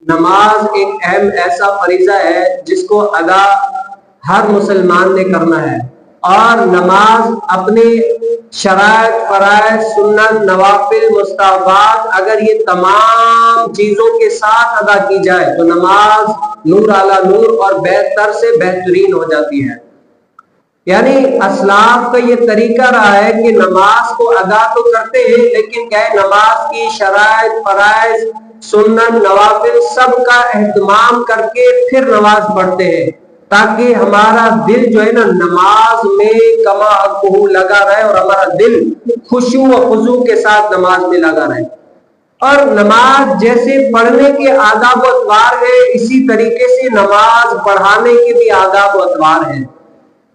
نماز ایک اہم ایسا فریضہ ہے جس کو ادا ہر مسلمان نے کرنا ہے، اور نماز اپنے شرائط، فرائض، سنت، نوافل، مستحبات اگر یہ تمام چیزوں کے ساتھ ادا کی جائے تو نماز نور علی نور اور بہتر سے بہترین ہو جاتی ہے۔ یعنی اسلاف کا یہ طریقہ رہا ہے کہ نماز کو ادا تو کرتے ہیں، لیکن کیا ہے، نماز کی شرائط، فرائض، سنن، نوافل سب کا اہتمام کر کے پھر نماز پڑھتے ہیں، تاکہ ہمارا دل جو ہے نا نماز میں کما حقہ لگا رہے، اور ہمارا دل خشوع و خضوع کے ساتھ نماز میں لگا رہے۔ اور نماز جیسے پڑھنے کے آداب و اطوار ہے، اسی طریقے سے نماز پڑھانے کے بھی آداب و اطوار ہیں۔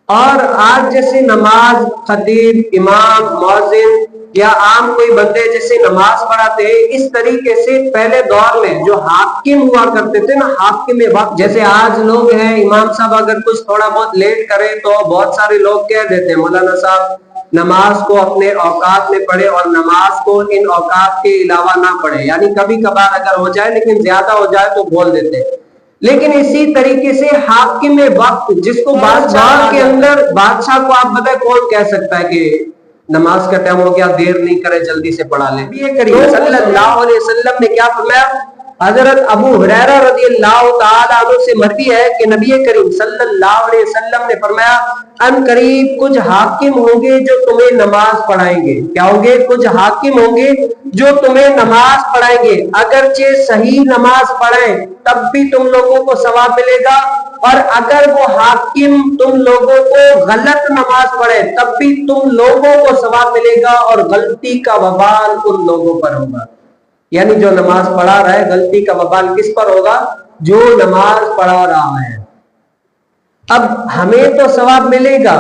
اور آج جیسے نماز خطیب، امام، مؤذن یا عام کوئی بندے جیسے نماز پڑھاتے ہیں، اس طریقے سے پہلے دور میں جو حاکم ہوا کرتے تھے نا، حاکم وقت، جیسے آج لوگ ہیں، امام صاحب اگر کچھ تھوڑا بہت لیٹ کرے تو بہت سارے لوگ کہہ دیتے ہیں مولانا صاحب نماز کو اپنے اوقات میں پڑھے اور نماز کو ان اوقات کے علاوہ نہ پڑھے، یعنی کبھی کبھار اگر ہو جائے لیکن زیادہ ہو جائے تو بول دیتے ہیں۔ لیکن اسی طریقے سے حاکم وقت، جس کو بادشاہ کے اندر، بادشاہ کو آپ بتائیں کون کہہ سکتا ہے کہ نماز کا ٹائم ہو گیا، دیر نہیں کرے، جلدی سے پڑھا لے۔ نبی کریم صلی اللہ علیہ وسلم نے کیا فرمایا؟ حضرت ابو ہریرہ رضی اللہ تعالی عنہ سے مروی ہے کہ نبی کریم صلی اللہ علیہ وسلم نے فرمایا ان قریب کچھ حاکم ہوں گے جو تمہیں نماز پڑھائیں گے۔ کیا ہوں گے؟ کچھ حاکم ہوں گے جو تمہیں نماز پڑھائیں گے، اگرچہ صحیح نماز پڑھیں تب بھی تم لوگوں کو ثواب ملے گا، اور اگر وہ حاکم تم لوگوں کو غلط نماز پڑھے تب بھی تم لوگوں کو ثواب ملے گا، اور غلطی کا وبال ان لوگوں پر ہوگا۔ یعنی جو نماز پڑھا رہا ہے، غلطی کا وبال کس پر ہوگا؟ جو نماز پڑھا رہا ہے۔ اب ہمیں تو ثواب ملے گا،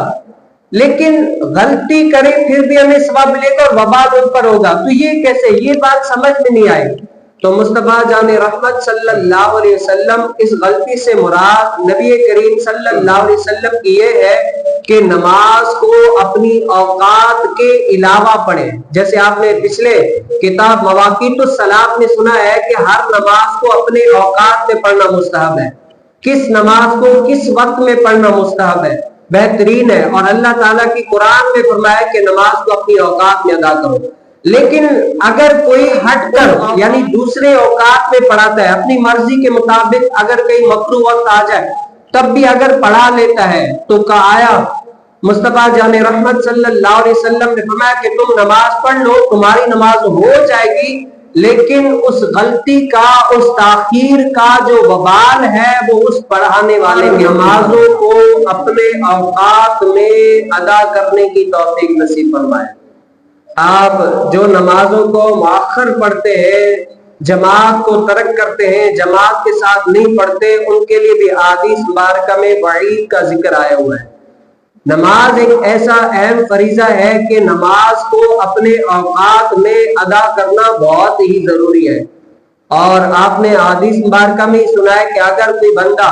لیکن غلطی کرے پھر بھی ہمیں ثواب ملے گا اور وبال ان پر ہوگا، تو یہ کیسے؟ یہ بات سمجھ میں نہیں آئی۔ تو مصطفیٰ جان رحمت صلی اللہ علیہ وسلم اس غلطی سے مراد نبی کریم صلی اللہ علیہ وسلم کی یہ ہے کہ نماز کو اپنی اوقات کے علاوہ پڑھیں۔ جیسے آپ نے پچھلے کتاب مواقیت الصلاۃ میں سنا ہے کہ ہر نماز کو اپنے اوقات میں پڑھنا مستحب ہے، کس نماز کو کس وقت میں پڑھنا مستحب ہے، بہترین ہے، اور اللہ تعالیٰ کی قرآن میں فرمایا کہ نماز کو اپنی اوقات میں ادا کرو۔ لیکن اگر کوئی ہٹ کر یعنی دوسرے اوقات میں پڑھاتا ہے اپنی مرضی کے مطابق، اگر کہیں مکروہ وقت آ جائے تب بھی اگر پڑھا لیتا ہے تو آیا مصطفیٰ جان رحمت صلی اللہ علیہ وسلم نے فرمایا کہ تم نماز پڑھ لو، تمہاری نماز ہو جائے گی، لیکن اس غلطی کا، اس تاخیر کا جو وبال ہے وہ اس پڑھانے والے نمازوں کو اپنے اوقات میں ادا کرنے کی توفیق نصیب فرمائے۔ آپ جو نمازوں کو مؤخر پڑھتے ہیں، جماعت کو ترک کرتے ہیں، جماعت کے ساتھ نہیں پڑھتے، ان کے لیے بھی احادیث مبارکہ میں وعید کا ذکر آیا ہوا ہے۔ نماز ایک ایسا اہم فریضہ ہے کہ نماز کو اپنے اوقات میں ادا کرنا بہت ہی ضروری ہے، اور آپ نے احادیث مبارکہ میں سنا ہے کہ اگر کوئی بندہ،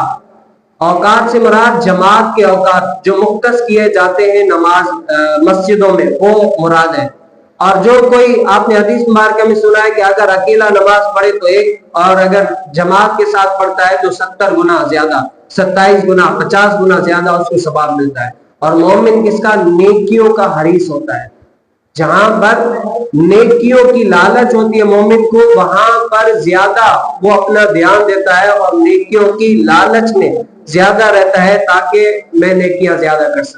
اوقات سے مراد جماعت کے اوقات جو مختص کیے جاتے ہیں نماز مسجدوں میں، وہ مراد ہے، اور جو کوئی، آپ نے حدیث مبارکہ میں سنا ہے کہ اگر اکیلا نماز پڑھے تو ایک، اور اگر جماعت کے ساتھ پڑھتا ہے تو 70 گنا زیادہ، 27 گنا، 50 گنا زیادہ اس کو ثواب ملتا ہے۔ اور مومن کس کا؟ نیکیوں کا حریص ہوتا ہے۔ جہاں پر نیکیوں کی لالچ ہوتی ہے مومن کو، وہاں پر زیادہ وہ اپنا دھیان دیتا ہے اور نیکیوں کی لالچ میں زیادہ رہتا ہے، تاکہ میں نیکیاں زیادہ کر سکوں۔